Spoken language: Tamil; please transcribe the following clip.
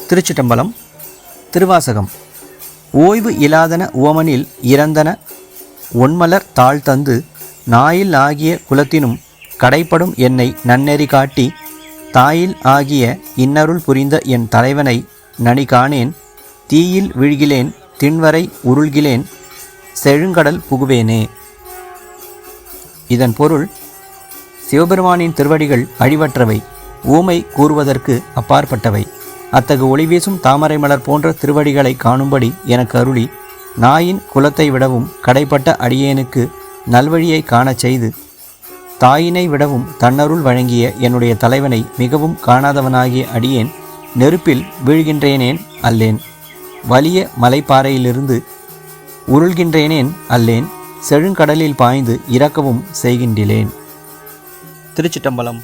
திருச்சிட்டம்பலம். திருவாசகம். ஓய்வு இலாதன உவமனில் இறந்தன ஒன்மலர் தாழ் தந்து நாயில் ஆகிய குலத்தினும் கடைப்படும் என்னை நன்னெறி காட்டி தாயில் ஆகிய இன்னருள் புரிந்த என் தலைவனை நனி காணேன் தீயில் விழுகிலேன் திண்வரை உருள்கிலேன் செழுங்கடல் புகுவேனே. இதன் பொருள், சிவபெருமானின் திருவடிகள் அழிவற்றவை, ஊமை கூறுவதற்கு அப்பாற்பட்டவை. அத்தகு ஒளிவீசும் தாமரை மலர் போன்ற திருவடிகளை காணும்படி எனக்கு அருளி நாயின் குலத்தை விடவும் கடைப்பட்ட அடியேனுக்கு நல்வழியை காணச் செய்து தாயினை விடவும் தன்னருள் வழங்கிய என்னுடைய தலைவனை மிகவும் காணாதவனாகிய அடியேன் நெருப்பில் வீழ்கின்றேனேன் அல்லேன், வலிய மலைப்பாறையிலிருந்து உருள்கின்றேனேன் அல்லேன், செழுங்கடலில் பாய்ந்து இறக்கவும் செய்கின்றேன். திருச்சிட்டம்பலம்.